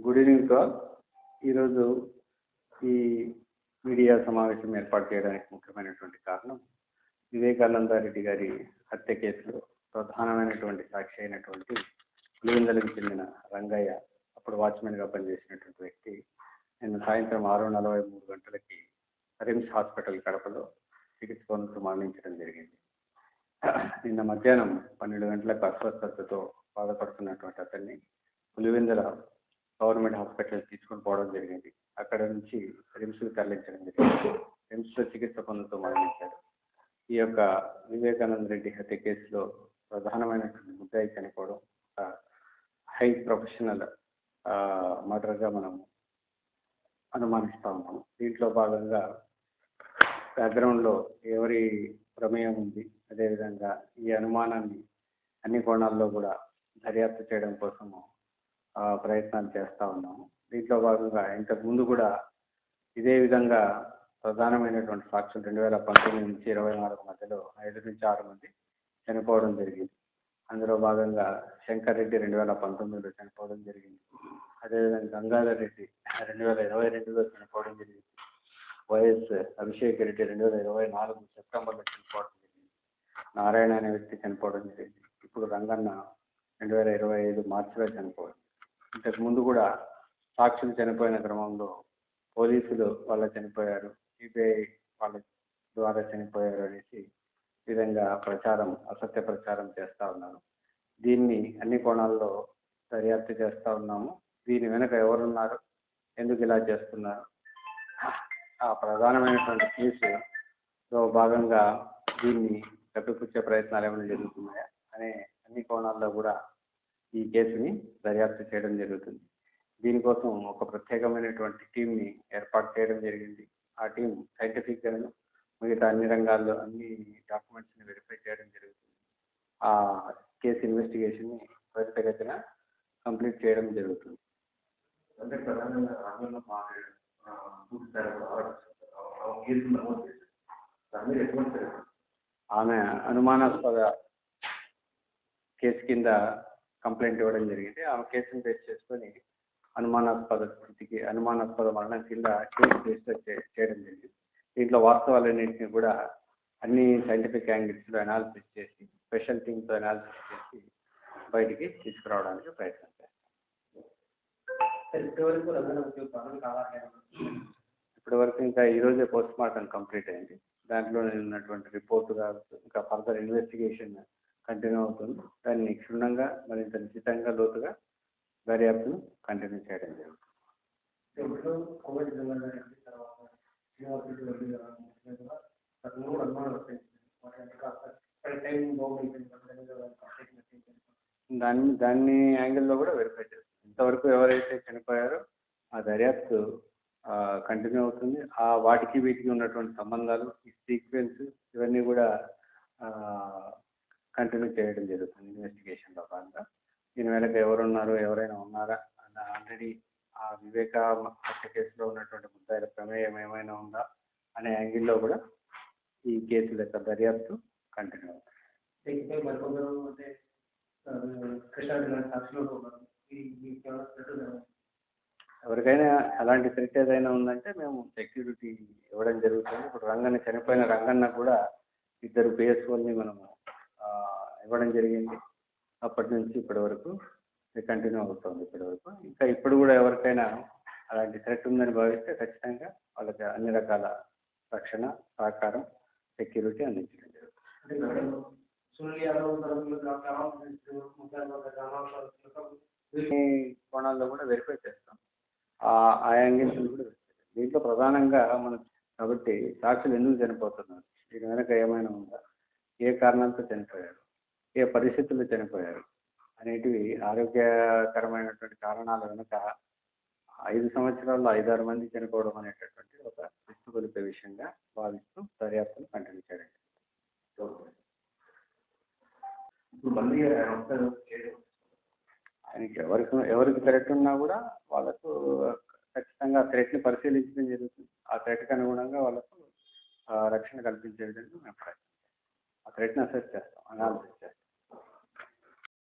Good evening to all. ఈరోజు ఈ media సమావేశం ఏర్పాటు చేయడానికి ముఖ్యమైనటువంటి కారణం వివేకానంద రెడ్డి గారి హత్య కేసులో ప్రధానమైనటువంటి సాక్షి అయినటువంటి పులివెందులకు చెందిన రంగయ్య, అప్పుడు వాచ్మెన్గా పనిచేసినటువంటి వ్యక్తి, నిన్న సాయంత్రం 6:43 గంటలకి రిమ్స్ హాస్పిటల్ కడపలో చికిత్స పొందుతూ మరణించడం జరిగింది. నిన్న మధ్యాహ్నం 12 గంటలకు అస్వస్థతతో బాధపడుతున్నటువంటి అతన్ని పులివెందుల గవర్నమెంట్ హాస్పిటల్ తీసుకుని పోవడం జరిగింది. అక్కడ నుంచి రిమ్స్కి తరలించడం జరిగింది. రిమ్స్లో చికిత్స పొందుతూ మరణించారు. ఈ యొక్క వివేకానంద రెడ్డి హత్య కేసులో ప్రధానమైనటువంటి ముద్దాయి చనిపోవడం హై ప్రొఫెషనల్ మర్డర్గా మనం అనుమానిస్తూ ఉన్నాము. దీంట్లో భాగంగా బ్యాక్గ్రౌండ్లో ఎవరి ప్రమేయం ఉంది, అదేవిధంగా ఈ అనుమానాన్ని అన్ని కోణాల్లో కూడా దర్యాప్తు చేయడం కోసము ప్రయత్నాలు చేస్తూ ఉన్నాము. దీంట్లో భాగంగా ఇంతకు ముందు కూడా ఇదే విధంగా ప్రధానమైనటువంటి సాక్షులు 2019 నుంచి 2024 మధ్యలో 5 నుంచి 6 మంది చనిపోవడం జరిగింది. అందులో భాగంగా శంకర్ రెడ్డి 2019లో చనిపోవడం జరిగింది. అదేవిధంగా గంగాధర్ రెడ్డి 2022లో చనిపోవడం జరిగింది. వైఎస్ అభిషేక్ రెడ్డి 2024 సెప్టెంబర్లో చనిపోవడం జరిగింది. నారాయణ అనే వ్యక్తి చనిపోవడం జరిగింది. ఇప్పుడు రంగన్న 2025 మార్చిలో చనిపోవడం. ఇంతకు ముందు కూడా సాక్షులు చనిపోయిన క్రమంలో పోలీసులు వాళ్ళ చనిపోయారు, సిబిఐ వాళ్ళ ద్వారా చనిపోయారు అనేసి విధంగా అసత్య ప్రచారం చేస్తూ ఉన్నారు. దీన్ని అన్ని కోణాల్లో దర్యాప్తు చేస్తూ ఉన్నాము. దీని వెనుక ఎవరున్నారు, ఎందుకు ఇలా చేస్తున్నారు, ఆ ప్రధానమైనటువంటి కేసులో భాగంగా దీన్ని కప్పిపుచ్చే ప్రయత్నాలు ఏమైనా జరుగుతున్నాయా అనే అన్ని కోణాల్లో కూడా ఈ కేసుని దర్యాప్తు చేయడం జరుగుతుంది. దీనికోసం ఒక ప్రత్యేకమైనటువంటి టీంని ఏర్పాటు చేయడం జరిగింది. ఆ టీం సైంటిఫిక్గాను మిగతా అన్ని రంగాల్లో అన్ని డాక్యుమెంట్స్ని వెరిఫై చేయడం జరుగుతుంది. ఆ కేసు ఇన్వెస్టిగేషన్ని త్వరితగతిన కంప్లీట్ చేయడం జరుగుతుంది. అంటే ప్రధానంగా ఆమె అనుమానాస్పద కేసు కింద కంప్లైంట్ ఇవ్వడం జరిగింది. ఆమె కేసును బేస్ చేసుకొని అనుమానాస్పద మరణం కింద కేసు రిజిస్టర్ చేయడం జరిగింది. దీంట్లో వాస్తవాలన్నింటినీ కూడా అన్ని సైంటిఫిక్ యాంగిల్స్లో అనాలిసిస్ చేసి స్పెషల్ టీమ్తో అనాలిసిస్ చేసి బయటికి తీసుకురావడానికి ప్రయత్నం చేస్తాం. ఇప్పటి వరకు ఇంకా ఈరోజే పోస్ట్ మార్టం కంప్లీట్ అయింది. దాంట్లో ఉన్నటువంటి రిపోర్టు ఇంకా ఫర్దర్ ఇన్వెస్టిగేషన్ కంటిన్యూ అవుతుంది. దాన్ని క్షుణ్ణంగా మరింత నిశ్చితంగా లోతుగా దర్యాప్తును కంటిన్యూ చేయడం జరుగుతుంది. దాన్ని యాంగిల్లో కూడా వెరిఫై చేస్తుంది. ఇంతవరకు ఎవరైతే చనిపోయారో ఆ దర్యాప్తు కంటిన్యూ అవుతుంది. వాటికి వీటికి ఉన్నటువంటి సంబంధాలు, ఈ సీక్వెన్స్ ఇవన్నీ కూడా కంటిన్యూ చేయడం జరుగుతుంది ఇన్వెస్టిగేషన్లో భాగంగా. దీని వెనక ఎవరున్నారు, ఎవరైనా ఉన్నారా అన్న ఆల్రెడీ ఆ వివేక హత్య కేసులో ఉన్నటువంటి ముద్దాయిల ప్రమేయం ఏమైనా ఉందా అనే యాంగిల్లో కూడా ఈ కేసుల యొక్క దర్యాప్తు కంటిన్యూ అవుతుంది. ఎవరికైనా అలాంటి థ్రెట్ ఏదైనా ఉందంటే మేము సెక్యూరిటీ ఇవ్వడం జరుగుతుంది. ఇప్పుడు చనిపోయిన రంగన్న కూడా 2 పిఎస్ఓల్ని మనము ఇవ్వడం జరిగింది. అప్పటి నుంచి ఇప్పటి వరకు కంటిన్యూ అవుతుంది. ఇప్పటి వరకు ఇంకా ఇప్పుడు కూడా ఎవరికైనా అలాంటి థ్రెట్ ఉందని భావిస్తే ఖచ్చితంగా వాళ్ళకి అన్ని రకాల రక్షణ, సహకారం, సెక్యూరిటీ అందించడం జరుగుతుంది. కోణాల్లో కూడా వెరిఫై చేస్తాం. ఆ యాంగిల్స్ కూడా దీంట్లో ప్రధానంగా మనం కాబట్టి సాక్షులు ఎందుకు చనిపోతున్నారు, దీని వెనక ఏమైనా ఉందా, ఏ కారణంతో చనిపోయారు, ఏ పరిస్థితుల్లో చనిపోయారు అనేటివి ఆరోగ్యకరమైనటువంటి కారణాల వెనుక 5 సంవత్సరాల్లో 5-6 మంది చనిపోవడం అనేటటువంటి ఒక విస్తుగొలిపే విషయంగా భావిస్తూ దర్యాప్తును కంటిన్యూ చేయడం. ఆయనకి ఎవరికి థ్రెట్ ఉన్నా కూడా వాళ్ళకు ఖచ్చితంగా ఆ థ్రెట్ని పరిశీలించడం జరుగుతుంది. ఆ థ్రెట్కి అనుగుణంగా వాళ్ళకు రక్షణ కల్పించే విధంగా మేము ప్రయత్నం చేస్తాం. ఆ థ్రెట్ని అసెస్ చేస్తాం, అనాలిసిస్